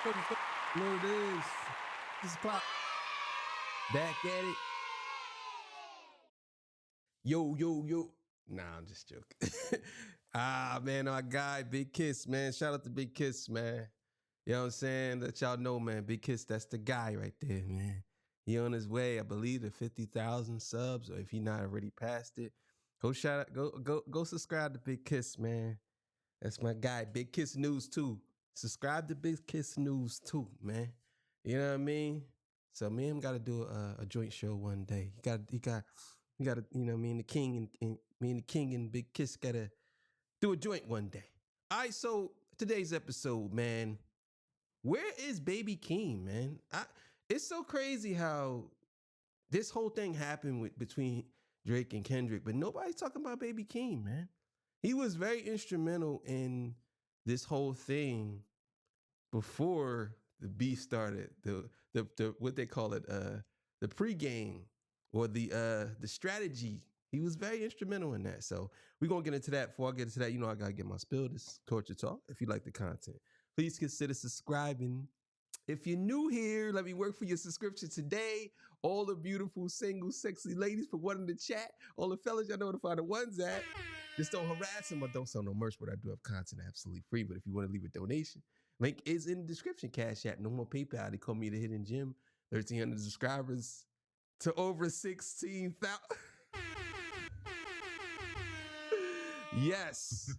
What it is. This is Pop. Back at it. Yo, yo, yo. Nah, I'm just joking. Man, our guy, Big Kiss, man. Shout out to Big Kiss, man. You know what I'm saying? Let y'all know, man. Big Kiss, that's the guy right there, man. He on his way, I believe, to 50,000 subs, or if he not already passed it. Go subscribe to Big Kiss, man. That's my guy. Big Kiss News too. Subscribe to Big Kiss News too, man. You know what I mean? So me and him got to do a joint show one day. He got to, you know what I mean? The King and me and the King and Big Kiss got to do a joint one day. All right, so today's episode, man. Where is Baby Keem, man? It's so crazy how this whole thing happened between Drake and Kendrick, but nobody's talking about Baby Keem, man. He was very instrumental in this whole thing before the beef started. The what they call it, the pregame or the strategy. He was very instrumental in that. So we're gonna get into that. Before I get into that, you know I gotta get my spill. This Culture Talk. If you like the content, please consider subscribing. If you're new here, let me work for your subscription today. All the beautiful, single, sexy ladies, put one in the chat. All the fellas, y'all know to find the ones at. Just don't harass them or don't sell no merch, but I do have content absolutely free. But if you want to leave a donation, link is in the description. Cash App, no more PayPal. They call me the Hidden Gem. 1,300 subscribers to over 16,000. Yes.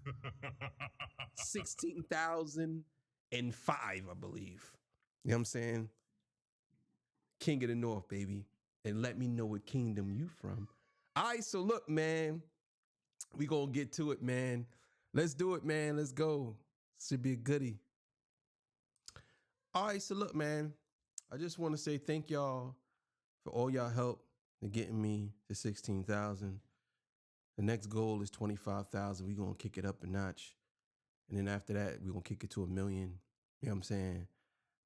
16,005, I believe. You know what I'm saying? King of the North, baby. And let me know what kingdom you from. All right, so look, man. We gonna get to it, man. Let's do it, man. Let's go. Should be a goodie. All right, so look, man. I just want to say thank y'all for all y'all help in getting me to 16,000. The next goal is 25,000. We gonna kick it up a notch. And then after that, we gonna kick it to 1 million. You know what I'm saying?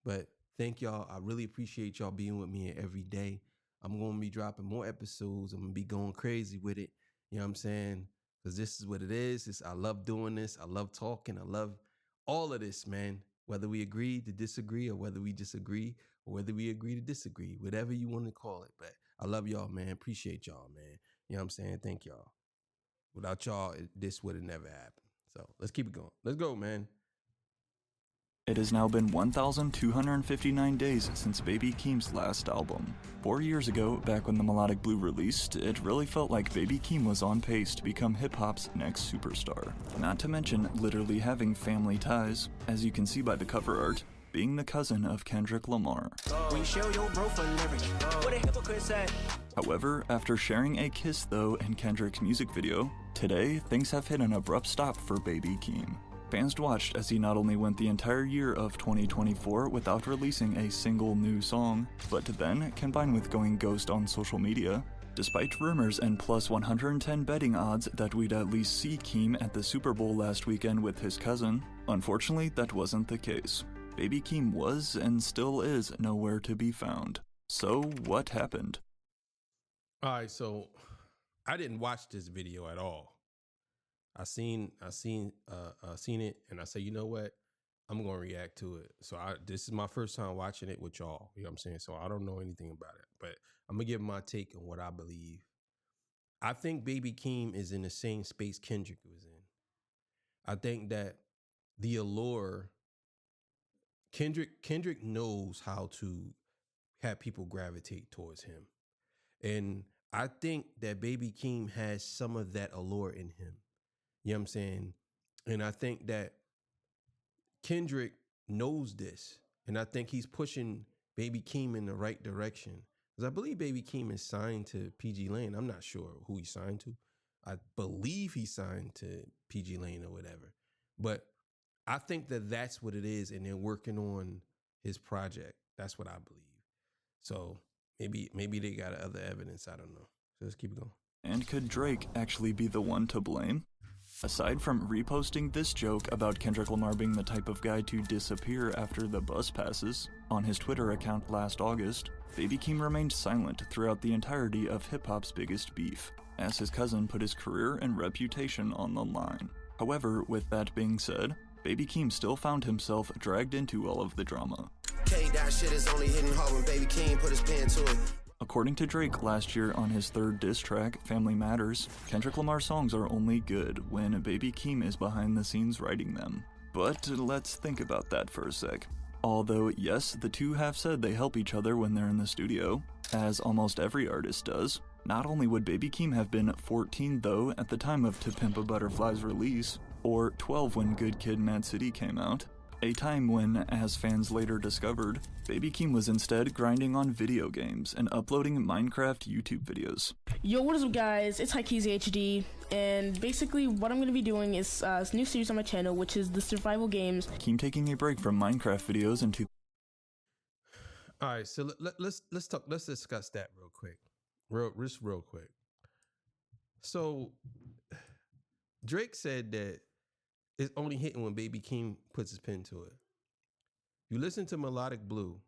But thank y'all. I really appreciate y'all being with me every day. I'm going to be dropping more episodes. I'm going to be going crazy with it. You know what I'm saying? Because this is what it is. I love doing this. I love talking. I love all of this, man. Whether we agree to disagree or whether we disagree or whether we agree to disagree, whatever you want to call it. But I love y'all, man. Appreciate y'all, man. You know what I'm saying? Thank y'all. Without y'all, this would have never happened. So let's keep it going. Let's go, man. It has now been 1,259 days since Baby Keem's last album. 4 years ago, back when the Melodic Blue released, it really felt like Baby Keem was on pace to become hip-hop's next superstar. Not to mention literally having family ties, as you can see by the cover art, being the cousin of Kendrick Lamar. However, after sharing a kiss though in Kendrick's music video, today things have hit an abrupt stop for Baby Keem. Fans watched as he not only went the entire year of 2024 without releasing a single new song, but then combined with going ghost on social media. Despite rumors and plus 110 betting odds that we'd at least see Keem at the Super Bowl last weekend with his cousin, unfortunately that wasn't the case. Baby Keem was and still is nowhere to be found. So what happened? All right, so I didn't watch this video at all. I seen it, and I said, you know what? I'm gonna react to it. So this is my first time watching it with y'all. You know what I'm saying? So I don't know anything about it, but I'm gonna give my take on what I believe. I think Baby Keem is in the same space Kendrick was in. I think that the allure, Kendrick knows how to have people gravitate towards him, and I think that Baby Keem has some of that allure in him. You know what I'm saying? And I think that Kendrick knows this. And I think he's pushing Baby Keem in the right direction. Because I believe Baby Keem is signed to PG Lane. I'm not sure who he signed to. I believe he signed to PG Lane or whatever. But I think that that's what it is. And they're working on his project. That's what I believe. So maybe they got other evidence. I don't know. So let's keep it going. And could Drake actually be the one to blame? Aside from reposting this joke about Kendrick Lamar being the type of guy to disappear after the bus passes, on his Twitter account last August, Baby Keem remained silent throughout the entirety of hip-hop's biggest beef, as his cousin put his career and reputation on the line. However, with that being said, Baby Keem still found himself dragged into all of the drama. That shit is only hitting hard when Baby Keem put his pen to it. According to Drake last year on his third diss track, Family Matters, Kendrick Lamar's songs are only good when Baby Keem is behind the scenes writing them. But let's think about that for a sec. Although, yes, the two have said they help each other when they're in the studio, as almost every artist does. Not only would Baby Keem have been 14 though at the time of To Pimp a Butterfly's release, or 12 when Good Kid, Mad City came out, a time when, as fans later discovered, Baby Keem was instead grinding on video games and uploading Minecraft YouTube videos. Yo, what is up guys, it's Hikeezy HD, and basically what I'm going to be doing is this new series on my channel, which is the survival games. Keem taking a break from Minecraft videos into... Alright, so let's discuss that real quick. Real quick. So, Drake said that it's only hitting when Baby Keem puts his pen to it. You listen to Melodic Blue,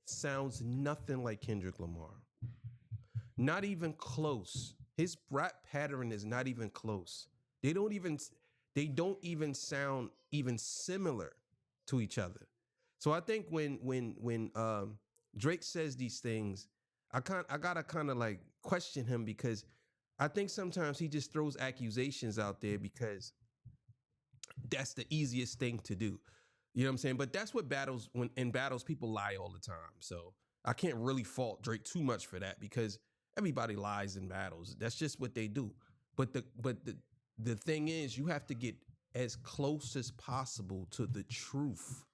sounds nothing like Kendrick Lamar. Not even close. His rap pattern is not even close. They don't even sound even similar to each other. So I think when Drake says these things, I gotta kind of like question him, because I think sometimes he just throws accusations out there because that's the easiest thing to do. You know what I'm saying? But that's what in battles, people lie all the time. So I can't really fault Drake too much for that, because everybody lies in battles. That's just what they do. But the thing is, you have to get as close as possible to the truth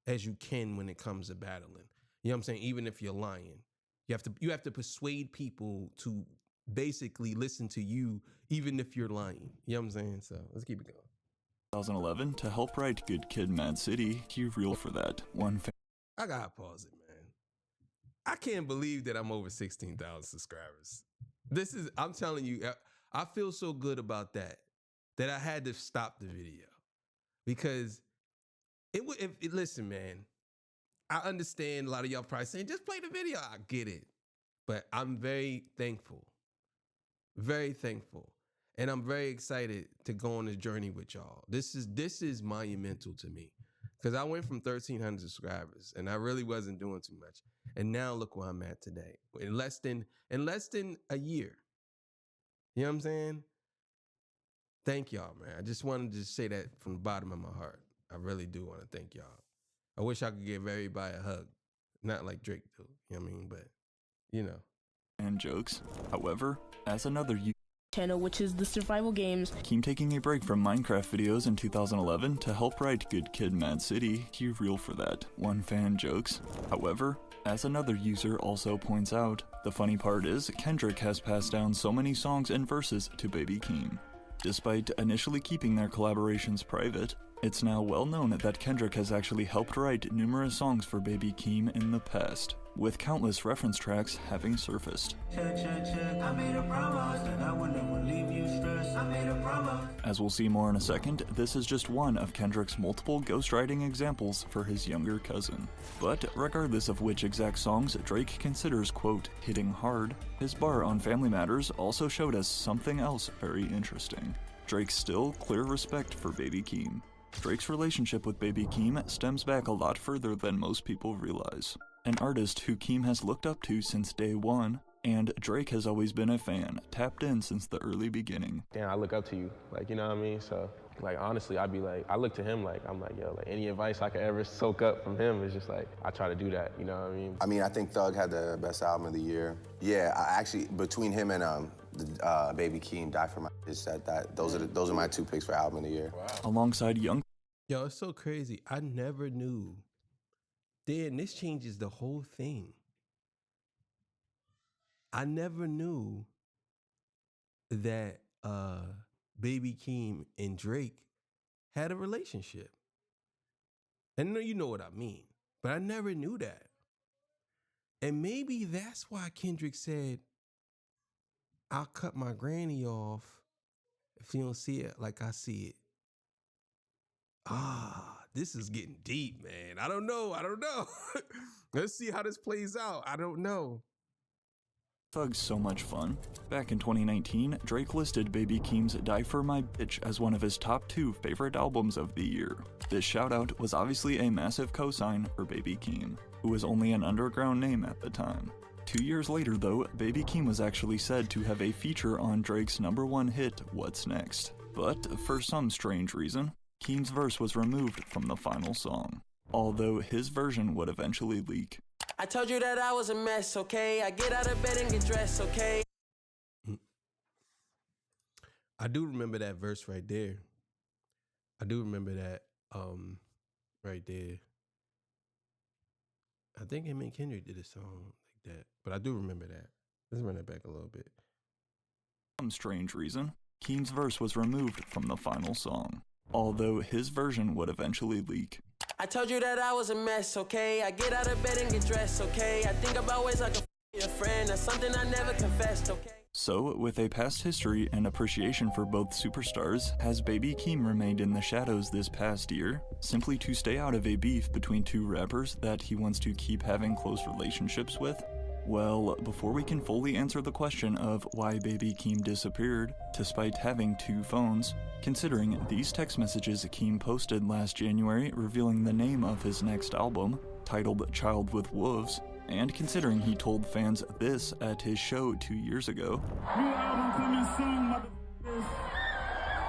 as you can when it comes to battling. You know what I'm saying? Even if you're lying, you have to persuade people to basically listen to you, even if you're lying. You know what I'm saying? So let's keep it going. 2011 to help write Good Kid, Mad City, he reeled for that. I gotta pause it, man. I can't believe that I'm over 16,000 subscribers. I'm telling you, I feel so good about that I had to stop the video, because listen, man, I understand a lot of y'all probably saying, just play the video. I get it. But I'm very thankful. Very thankful. And I'm very excited to go on this journey with y'all. This is monumental to me, because I went from 1,300 subscribers and I really wasn't doing too much. And now look where I'm at today, in less than a year. You know what I'm saying? Thank y'all, man. I just wanted to say that from the bottom of my heart. I really do want to thank y'all. I wish I could give everybody a hug. Not like Drake do, you know what I mean? But, you know. And jokes. However, as another Channel, which is the survival games. Keem taking a break from Minecraft videos in 2011 to help write Good Kid, Mad City, he reeled for that. One fan jokes. However, as another user also points out, the funny part is Kendrick has passed down so many songs and verses to Baby Keem. Despite initially keeping their collaborations private, it's now well known that Kendrick has actually helped write numerous songs for Baby Keem in the past, with countless reference tracks having surfaced. As we'll see more in a second, this is just one of Kendrick's multiple ghostwriting examples for his younger cousin. But regardless of which exact songs Drake considers, quote, hitting hard, his bar on Family Matters also showed us something else very interesting. Drake's still clear respect for Baby Keem. Drake's relationship with Baby Keem stems back a lot further than most people realize. An artist who Keem has looked up to since day one, and Drake has always been a fan, tapped in since the early beginning. Damn, I look up to you, like, you know what I mean? So, like, honestly, I'd be like, I look to him like, I'm like, yo, like, any advice I could ever soak up from him is just like, I try to do that, you know what I mean? I think Thug had the best album of the year. Yeah, I actually, between him and Baby Keem, Die For My just said that. Those are my two picks for album of the year. Wow. Alongside young... Yo, it's so crazy. I never knew. Then this changes the whole thing. I never knew that Baby Keem and Drake had a relationship. And you know what I mean, but I never knew that. And maybe that's why Kendrick said, I'll cut my granny off if you don't see it like I see it. This is getting deep, man. I don't know. Let's see how this plays out. I don't know. Thug's so much fun. Back in 2019, Drake listed Baby Keem's Die For My Bitch as one of his top 2 favorite albums of the year. This shoutout was obviously a massive cosign for Baby Keem, who was only an underground name at the time. 2 years later though, Baby Keem was actually said to have a feature on Drake's #1 hit, What's Next. But for some strange reason, Keem's verse was removed from the final song, although his version would eventually leak. I told you that I was a mess, okay? I get out of bed and get dressed, okay? I do remember that verse right there. I do remember that right there. I think him and Kendrick did a song like that, but I do remember that. Let's run it back a little bit. For some strange reason, Keem's verse was removed from the final song, although his version would eventually leak. I told you that I was a mess, okay? I get out of bed and get dressed, okay? I think about ways I can your friend. That's something I never confessed, okay? So, with a past history and appreciation for both superstars, has Baby Keem remained in the shadows this past year, simply to stay out of a beef between 2 rappers that he wants to keep having close relationships with? Well, before we can fully answer the question of why Baby Keem disappeared, despite having 2 phones, considering these text messages Keem posted last January revealing the name of his next album, titled Child with Wolves, and considering he told fans this at his show 2 years ago, New album coming soon, motherfuckers.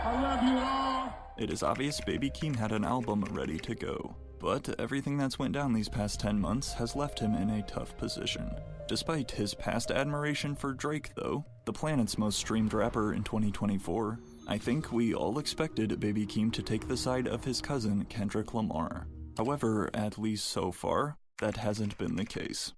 I love you all. It is obvious Baby Keem had an album ready to go. But everything that's went down these past 10 months has left him in a tough position. Despite his past admiration for Drake though, the planet's most streamed rapper in 2024, I think we all expected Baby Keem to take the side of his cousin Kendrick Lamar. However, at least so far, that hasn't been the case.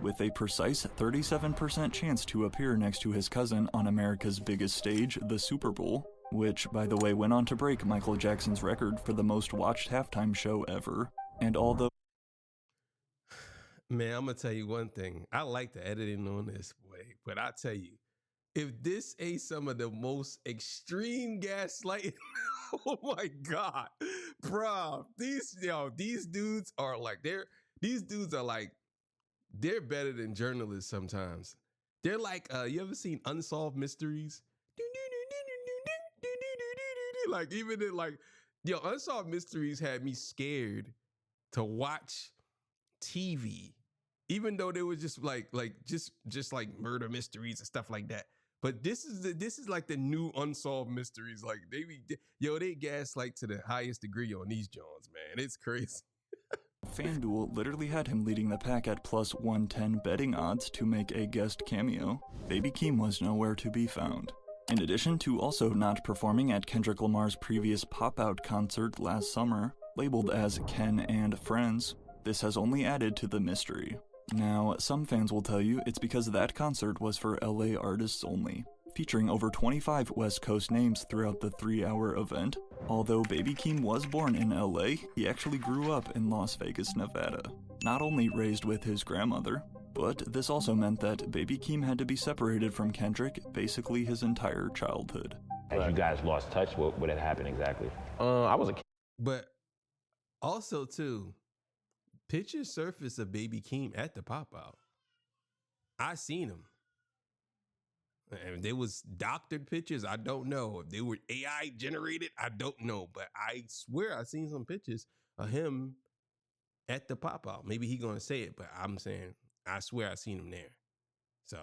With a precise 37% chance to appear next to his cousin on America's biggest stage, the Super Bowl, which, by the way, went on to break Michael Jackson's record for the most watched halftime show ever. And although... Man, I'm gonna tell you one thing. I like the editing on this, boy. But I tell you, if this ain't some of the most extreme gaslighting, oh my God, bro, these dudes are like, they're better than journalists sometimes. They're like, you ever seen Unsolved Mysteries? Like, even in like, Unsolved Mysteries had me scared to watch TV, even though they were just like murder mysteries and stuff like that. But this is like the new Unsolved Mysteries. Like they gaslight to the highest degree on these Jones, man. It's crazy. FanDuel literally had him leading the pack at plus 110 betting odds to make a guest cameo. Baby Keem was nowhere to be found. In addition to also not performing at Kendrick Lamar's previous pop-out concert last summer, labeled as Ken and Friends, this has only added to the mystery. Now, some fans will tell you it's because that concert was for LA artists only, featuring over 25 West Coast names throughout the 3-hour event. Although Baby Keem was born in LA, he actually grew up in Las Vegas, Nevada, not only raised with his grandmother, but this also meant that Baby Keem had to be separated from Kendrick basically his entire childhood. As you guys lost touch, what had happened exactly? I was a kid. But also too, pictures surfaced of Baby Keem at the pop-out. I seen him. And they was doctored pictures. I don't know. If they were AI generated, I don't know. But I swear I seen some pictures of him at the pop-out. Maybe he gonna say it, but I'm saying I swear I seen him there. So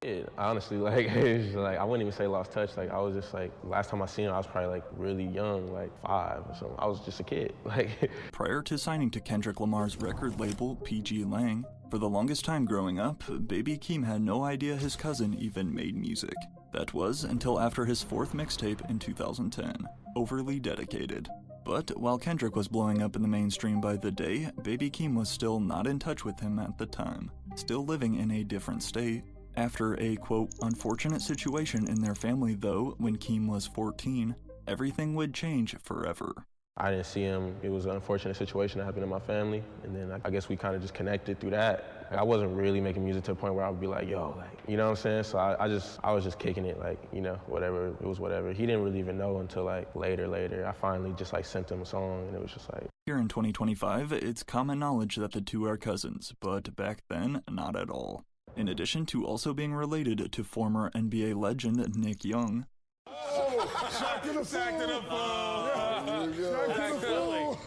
Yeah, honestly, like, it's just like, I wouldn't even say lost touch. Like, I was just like, last time I seen him, I was probably like really young, like 5 or something. I was just a kid. Like, prior to signing to Kendrick Lamar's record label, PG Lang, for the longest time growing up, Baby Keem had no idea his cousin even made music. That was until after his 4th mixtape in 2010, Overly Dedicated. But while Kendrick was blowing up in the mainstream by the day, Baby Keem was still not in touch with him at the time, still living in a different state. After a, quote, unfortunate situation in their family though, when Keem was 14, everything would change forever. I didn't see him. It was an unfortunate situation that happened in my family. And then I guess we kind of just connected through that. I wasn't really making music to the point where I would be like, yo, like, you know what I'm saying? So I was just kicking it, like, you know, whatever, it was whatever. He didn't really even know until like later. I finally just like sent him a song and it was just like. Here in 2025, it's common knowledge that the two are cousins, but back then, not at all. in addition to also being related to former NBA legend Nick Young. Shaq to the fool!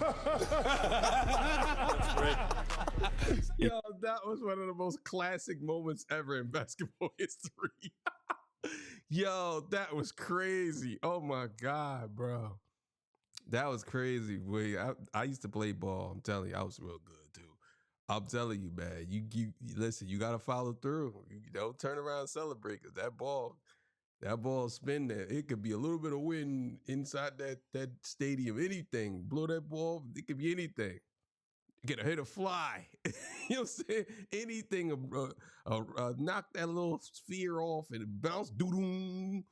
Yo, that was one of the most classic moments ever in basketball history. Yo, that was crazy. Oh my God, bro. That was crazy. Boy, I used to play ball. I'm telling you, I was real good too. I'm telling you, man. You listen, you gotta follow through. You don't turn around and celebrate, because that ball spin there. It could be a little bit of wind inside that stadium. Anything. Blow that ball, it could be anything. Get a hit a fly. You know what I'm saying? Anything, knock that little sphere off and it bounce, doo-doo.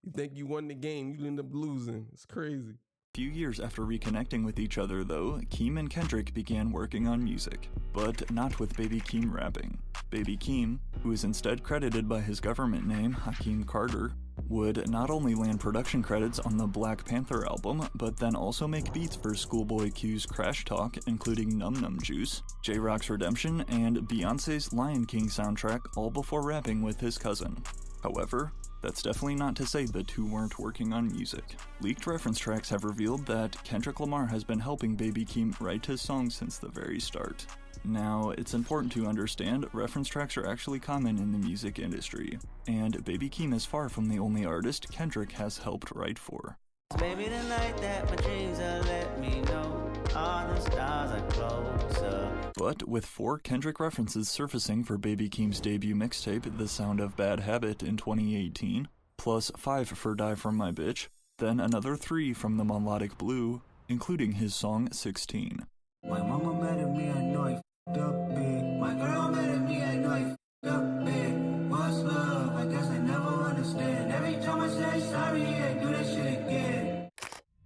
You think you won the game, you end up losing. It's crazy. A few years after reconnecting with each other, though, Keem and Kendrick began working on music, but not with Baby Keem rapping. Baby Keem, who is instead credited by his government name, Hakeem Carter, would not only land production credits on the Black Panther album, but then also make beats for Schoolboy Q's Crash Talk, including Num Num Juice, J-Rock's Redemption, and Beyonce's Lion King soundtrack, all before rapping with his cousin. However, that's definitely not to say the two weren't working on music. Leaked reference tracks have revealed that Kendrick Lamar has been helping Baby Keem write his songs since the very start. Now, it's important to understand reference tracks are actually common in the music industry, and Baby Keem is far from the only artist Kendrick has helped write for. Baby, the night that my dreams are, let me know all the stars are closer. But with 4 Kendrick references surfacing for Baby Keem's debut mixtape, The Sound of Bad Habit, in 2018, plus 5 for Die For My Bitch, then another 3 from The Melodic Blue, including his song 16. My mama mad at me, I know I f***ed up big. My girl mad at me, I know I f***ed up big. What's love? I guess I never understand. Every time I say sorry, I do that shit again.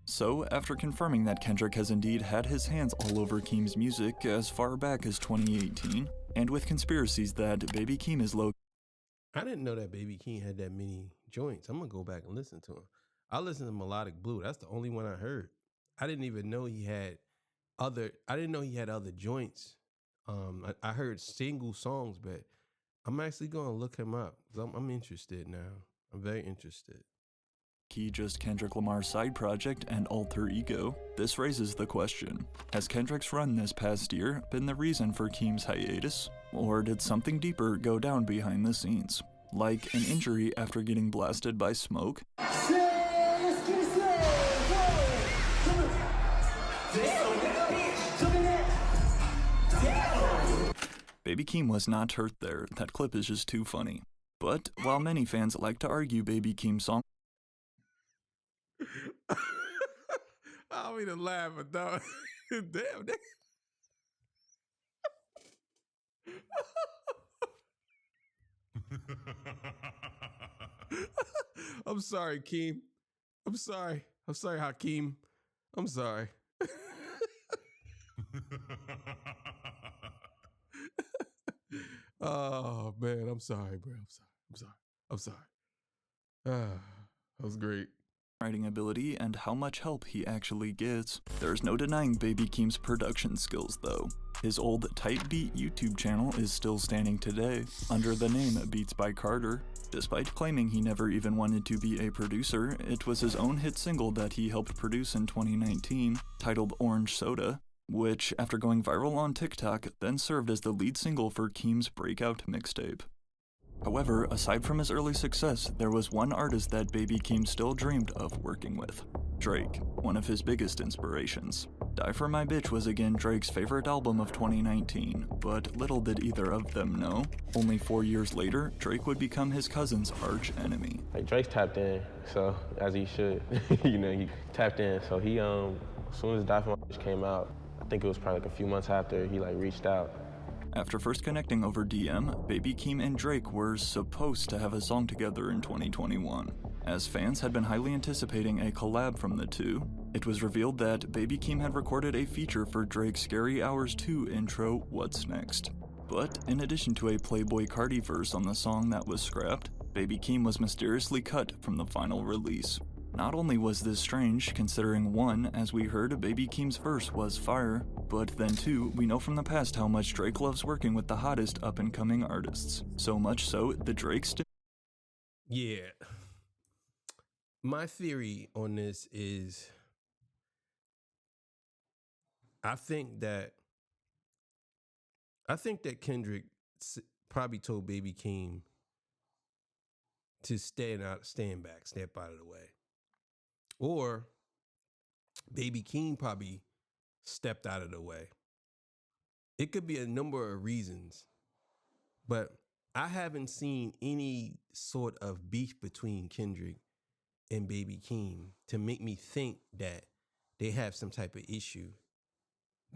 So, after confirming that Kendrick has indeed had his hands all over Keem's music as far back as 2018, and with conspiracies that Baby Keem is low. I didn't know that Baby Keem had that many joints. I'm gonna go back and listen to him. I listened to Melodic Blue. That's the only one I heard. I didn't even know he had other joints. I heard single songs, but I'm actually gonna look him up. I'm interested now. I'm very interested. Key just Kendrick Lamar's side project and alter ego. This raises the question, has Kendrick's run this past year been the reason for Keem's hiatus? Or did something deeper go down behind the scenes? Like an injury after getting blasted by smoke? Baby Keem was not hurt there. That clip is just too funny. But while many fans like to argue Baby Keem's song, I don't mean to laugh, but no. Damn, nigga. I'm sorry, Keem. I'm sorry, Hakeem. I'm sorry. Oh man, I'm sorry, bro. I'm sorry. That was great. Writing ability and how much help he actually gets. There's no denying Baby Keem's production skills though. His old Type Beat YouTube channel is still standing today, under the name Beats by Carter. Despite claiming he never even wanted to be a producer, it was his own hit single that he helped produce in 2019, titled Orange Soda, which, after going viral on TikTok, then served as the lead single for Keem's breakout mixtape. However, aside from his early success, there was one artist that Baby Keem still dreamed of working with: Drake, one of his biggest inspirations. Die For My Bitch was again Drake's favorite album of 2019, but little did either of them know, only 4 years later, Drake would become his cousin's arch enemy. Like, Drake's tapped in, so, as he should. You know, he tapped in, so he, as soon as Die For My Bitch came out, I think it was probably like a few months after, he like reached out. After first connecting over DM, Baby Keem and Drake were supposed to have a song together in 2021. As fans had been highly anticipating a collab from the two, it was revealed that Baby Keem had recorded a feature for Drake's Scary Hours 2 intro, What's Next. But in addition to a Playboy Cardi verse on the song that was scrapped, Baby Keem was mysteriously cut from the final release. Not only was this strange, considering 1, as we heard, Baby Keem's verse was fire, but then 2, we know from the past how much Drake loves working with the hottest up-and-coming artists. So much so, the Drake's... Yeah. My theory on this is, I think that Kendrick probably told Baby Keem to stand back, step out of the way. Or Baby Keem probably stepped out of the way. It could be a number of reasons, but I haven't seen any sort of beef between Kendrick and Baby Keem to make me think that they have some type of issue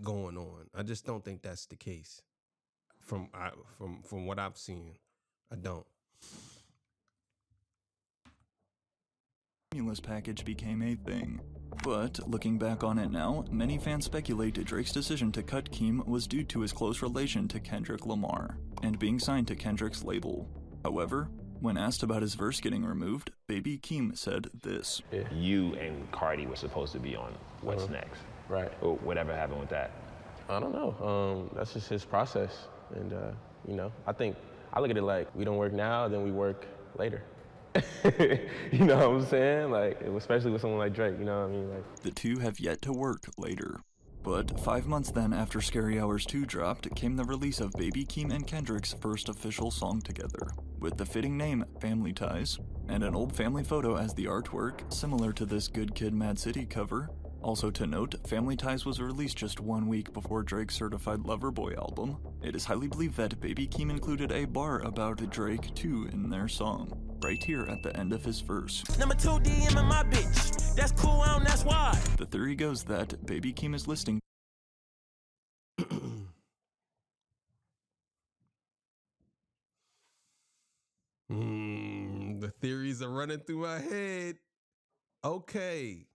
going on. I just don't think that's the case. From what I've seen, I don't. Stimulus package became a thing. But, looking back on it now, many fans speculate Drake's decision to cut Keem was due to his close relation to Kendrick Lamar, and being signed to Kendrick's label. However, when asked about his verse getting removed, Baby Keem said this. You and Cardi were supposed to be on What's Next. Right. Or whatever happened with that? I don't know. That's just his process. And, you know, I look at it like we don't work now, then we work later. You know what I'm saying? Like, especially with someone like Drake, you know what I mean? Like, the two have yet to work later. But 5 months then after Scary Hours 2 dropped came the release of Baby Keem and Kendrick's first official song together, with the fitting name Family Ties, and an old family photo as the artwork, similar to this Good Kid Mad City cover. Also to note, Family Ties was released just 1 week before Drake's Certified Lover Boy album. It is highly believed that Baby Keem included a bar about Drake too in their song, right here at the end of his verse. Number 2 DM in my bitch. That's cool, that's why. The theory goes that Baby Keem is listing The theories are running through my head. Okay.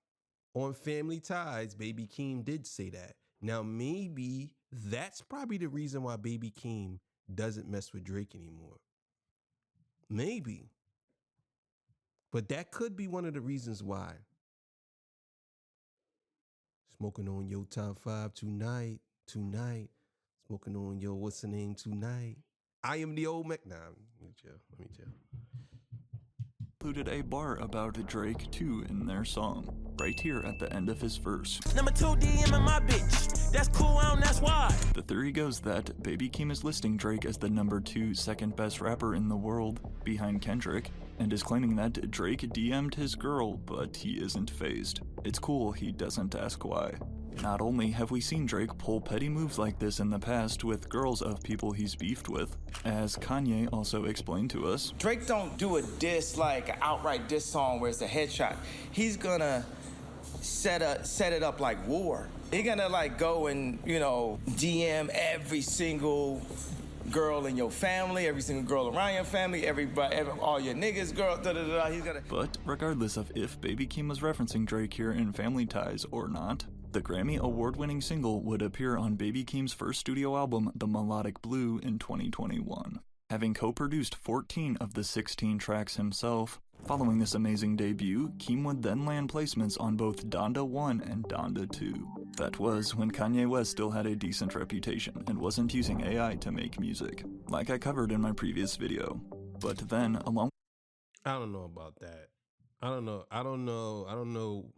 On Family Ties, Baby Keem did say that. Now, maybe that's probably the reason why Baby Keem doesn't mess with Drake anymore. Maybe. But that could be one of the reasons why. Smoking on your top 5 tonight. Smoking on your what's the name tonight. I am the old Mac. Nah, let me chill. Included a bar about Drake too in their song, right here at the end of his verse. Number 2 DM in my bitch. That's cool, that's why. The theory goes that Baby Keem is listing Drake as the number 2 second best rapper in the world, behind Kendrick, and is claiming that Drake DM'd his girl, but he isn't fazed. It's cool he doesn't ask why. Not only have we seen Drake pull petty moves like this in the past with girls of people he's beefed with, as Kanye also explained to us. Drake don't do a diss like an outright diss song where it's a headshot. He's gonna set it up like war. He's gonna like go and, you know, DM every single girl in your family, every single girl around your family, all your niggas, girl, he's gonna... But regardless of if Baby Keem was referencing Drake here in Family Ties or not, the Grammy award-winning single would appear on Baby Keem's first studio album, The Melodic Blue, in 2021. Having co-produced 14 of the 16 tracks himself, following this amazing debut, Keem would then land placements on both Donda 1 and Donda 2. That was when Kanye West still had a decent reputation and wasn't using AI to make music, like I covered in my previous video. But then, along... I don't know about that. I don't know.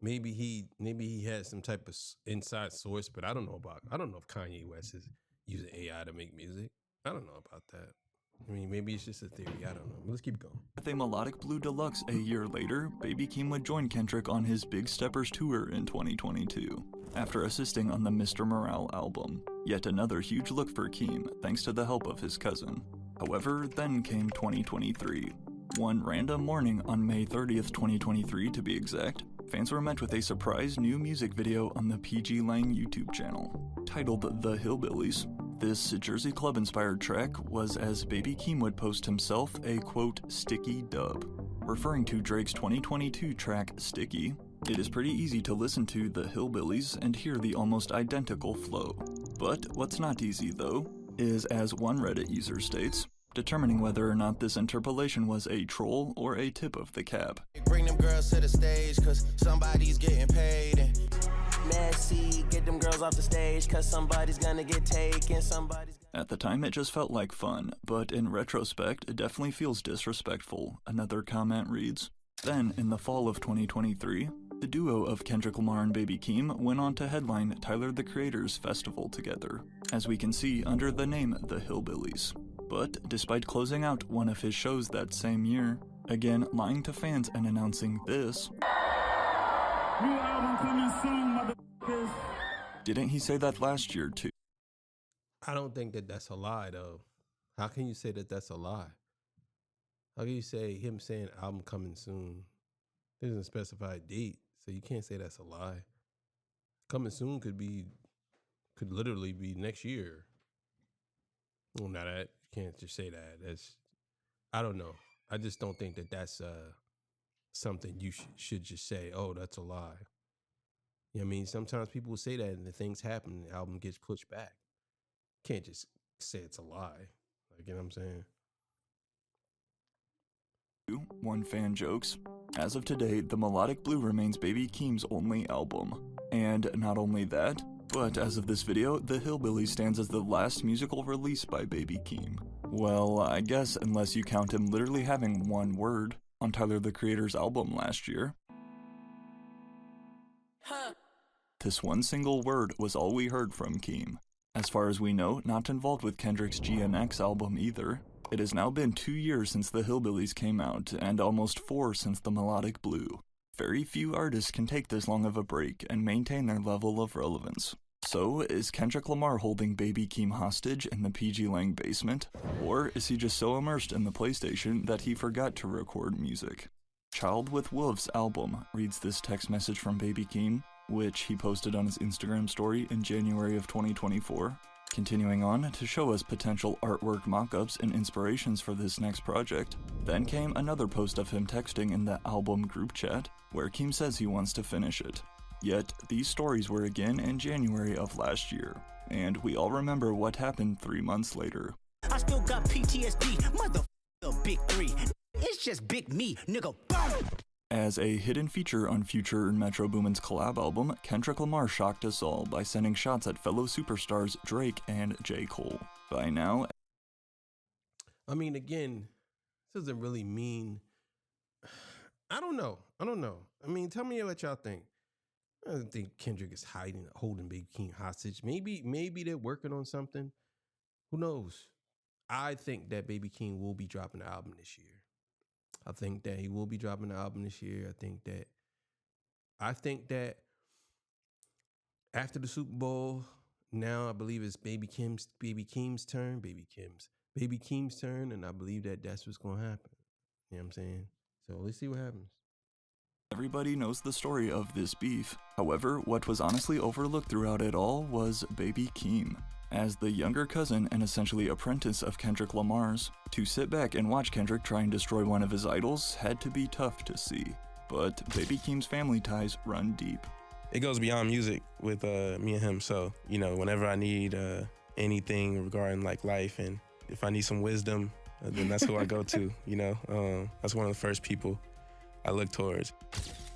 Maybe he had some type of inside source, but I don't know if Kanye West is using AI to make music. I don't know about that. I mean, maybe it's just a theory. I don't know. Let's keep going. With a Melodic Blue Deluxe a year later, Baby Keem would join Kendrick on his Big Steppers tour in 2022, after assisting on the Mr. Morale album. Yet another huge look for Keem, thanks to the help of his cousin. However, then came 2023. One random morning on May 30th, 2023 to be exact, fans were met with a surprise new music video on the PG Lang YouTube channel, titled The Hillbillies. This Jersey Club-inspired track was, as Baby Keem would post himself, a quote, sticky dub, referring to Drake's 2022 track, Sticky. It is pretty easy to listen to The Hillbillies and hear the almost identical flow. But what's not easy, though, is, as one Reddit user states, determining whether or not this interpolation was a troll or a tip of the cap. Bring them girls to the stage, cause somebody's getting paid. And Messy, get them girls off the stage, cause somebody's gonna get taken, somebody's... At the time, it just felt like fun, but in retrospect, it definitely feels disrespectful, another comment reads. Then, in the fall of 2023, the duo of Kendrick Lamar and Baby Keem went on to headline Tyler the Creator's festival together, as we can see under the name The Hillbillies. But despite closing out one of his shows that same year, again lying to fans and announcing this, New album coming soon, motherfuckers. Didn't he say that last year too? I don't think that that's a lie, though. How can you say that that's a lie? How can you say him saying album coming soon? It doesn't specify a date, so you can't say that's a lie. Coming soon could literally be next year. Well, not that you can't just say that. I don't know. I just don't think that that's something you should just say. Oh, that's a lie. You know what I mean? Sometimes people will say that, and the things happen, and the album gets pushed back. Can't just say it's a lie. Like, you know what I'm saying? One fan jokes, as of today, The Melodic Blue remains Baby Keem's only album. And not only that, but as of this video, The Hillbillies stands as the last musical release by Baby Keem. Well, I guess unless you count him literally having one word on Tyler the Creator's album last year. This one single word was all we heard from Keem. As far as we know, not involved with Kendrick's GNX album either. It has now been 2 years since The Hillbillies came out, and almost 4 since The Melodic Blue. Very few artists can take this long of a break and maintain their level of relevance. So, is Kendrick Lamar holding Baby Keem hostage in the PG Lang basement? Or is he just so immersed in the PlayStation that he forgot to record music? Child with Wolves album reads this text message from Baby Keem, which he posted on his Instagram story in January of 2024. Continuing on to show us potential artwork mock-ups and inspirations for this next project. Then came another post of him texting in the album group chat, where Keem says he wants to finish it. Yet, these stories were again in January of last year, and we all remember what happened 3 months later. I still got PTSD, motherfucker, big 3. It's just big me, nigga. As a hidden feature on future Metro Boomin's collab album, Kendrick Lamar shocked us all by sending shots at fellow superstars Drake and J. Cole. By now, I mean, again, this doesn't really mean... I don't know. I mean, tell me what y'all think. I don't think Kendrick is holding Baby Keem hostage. Maybe they're working on something. Who knows? I think that Baby Keem will be dropping an album this year. I think that he will be dropping an album this year. I think that after the Super Bowl, now I believe it's Baby Keem's turn, and I believe that that's what's going to happen. You know what I'm saying? So let's see what happens. everybody knows the story of this beef. However, what was honestly overlooked throughout it all was Baby Keem. As the younger cousin and essentially apprentice of Kendrick Lamar's, to sit back and watch Kendrick try and destroy one of his idols had to be tough to see. But Baby Keem's family ties run deep. It goes beyond music with me and him, so, you know, whenever I need anything regarding like life, and if I need some wisdom, then that's who I go to, you know? That's one of the first people I look towards.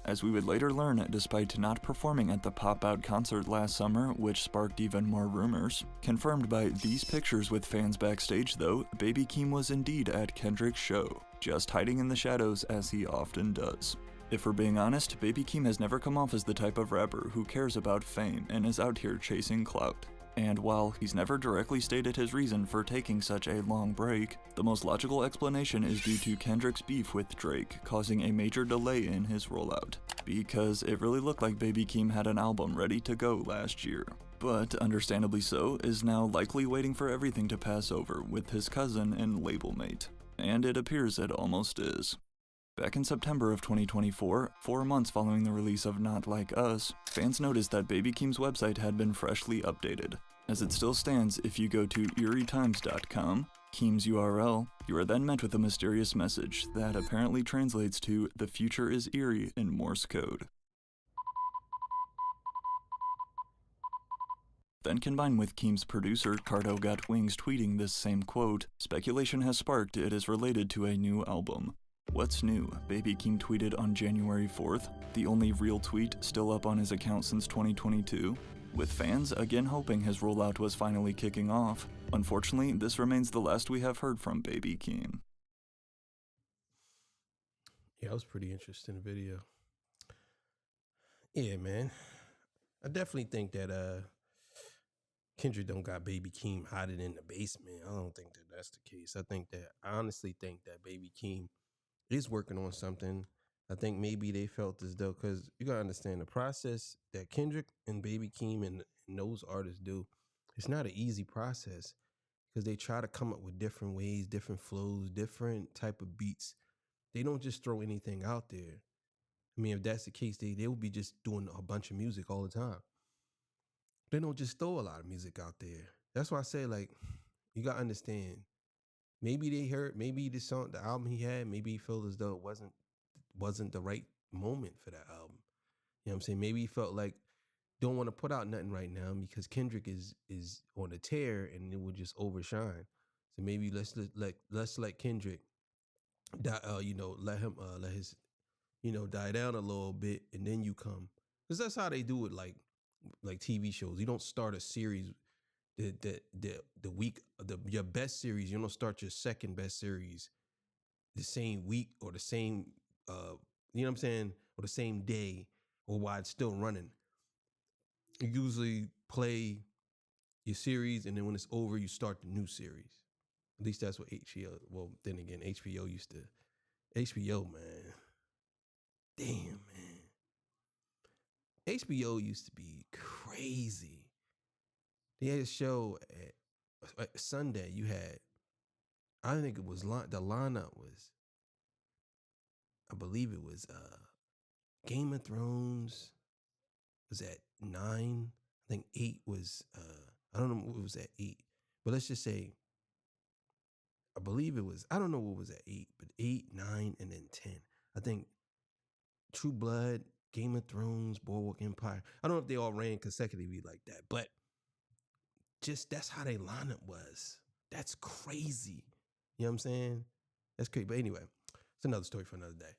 As we would later learn, despite not performing at the Pop Out concert last summer, which sparked even more rumors, confirmed by these pictures with fans backstage though, Baby Keem was indeed at Kendrick's show, just hiding in the shadows as he often does. If we're being honest, Baby Keem has never come off as the type of rapper who cares about fame and is out here chasing clout. And while he's never directly stated his reason for taking such a long break, the most logical explanation is due to Kendrick's beef with Drake, causing a major delay in his rollout. Because it really looked like Baby Keem had an album ready to go last year. But, understandably so, is now likely waiting for everything to pass over with his cousin and label mate. And it appears it almost is. Back in September of 2024, 4 months following the release of Not Like Us, fans noticed that Baby Keem's website had been freshly updated. As it still stands, if you go to eerietimes.com, Keem's URL, you are then met with a mysterious message that apparently translates to "The future is eerie" in Morse code. Then combined with Keem's producer Cardo Got Wings tweeting this same quote, speculation has sparked it is related to a new album. What's new? Baby Keem tweeted on January 4th, the only real tweet still up on his account since 2022, with fans again hoping his rollout was finally kicking off. Unfortunately, this remains the last we have heard from Baby Keem. Yeah, it was pretty interesting video. Yeah, man. I definitely think that Kendrick don't got Baby Keem hiding in the basement. I don't think that that's the case. I honestly think that Baby Keem is working on something. I think maybe they felt as though, because you gotta understand the process that Kendrick and Baby Keem and those artists do. It's not an easy process because they try to come up with different ways, different flows, different type of beats. They don't just throw anything out there. I mean, if that's the case, they would be just doing a bunch of music all the time. They don't just throw a lot of music out there. That's why I say, like, you gotta understand. Maybe they heard, maybe the album he had, maybe he felt as though it wasn't the right moment for that album. You know what I'm saying? Maybe he felt like don't want to put out nothing right now because Kendrick is on a tear and it would just overshine. So maybe let's let Kendrick let him let his die down a little bit and then you come. Because that's how they do it, like TV shows. You don't start a series the week your best series, you don't start your second best series the same week or the same you know what I'm saying, or the same day or while it's still running. You usually play your series and then when it's over you start the new series. At least that's what HBO, well then again HBO, man. Damn, man. HBO used to be crazy. They had a show at Sunday. You had, I think it was, the lineup was, I believe it was Game of Thrones was at 9. I think 8 was, I don't know what was at 8. But let's just say, I believe it was, I don't know what was at 8, but 8, 9, and then 10. I think True Blood, Game of Thrones, Boardwalk Empire. I don't know if they all ran consecutively like that, but just that's how they lineup was. That's crazy. You know what I'm saying? That's crazy. But anyway, it's another story for another day.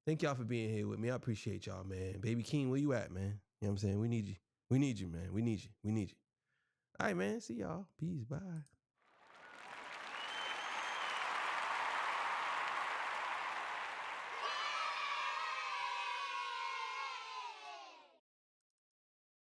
Thank y'all for being here with me. I appreciate y'all, man. Baby Keem, where you at, man? You know what I'm saying? We need you. We need you, man. We need you. We need you. All right, man. See y'all. Peace. Bye.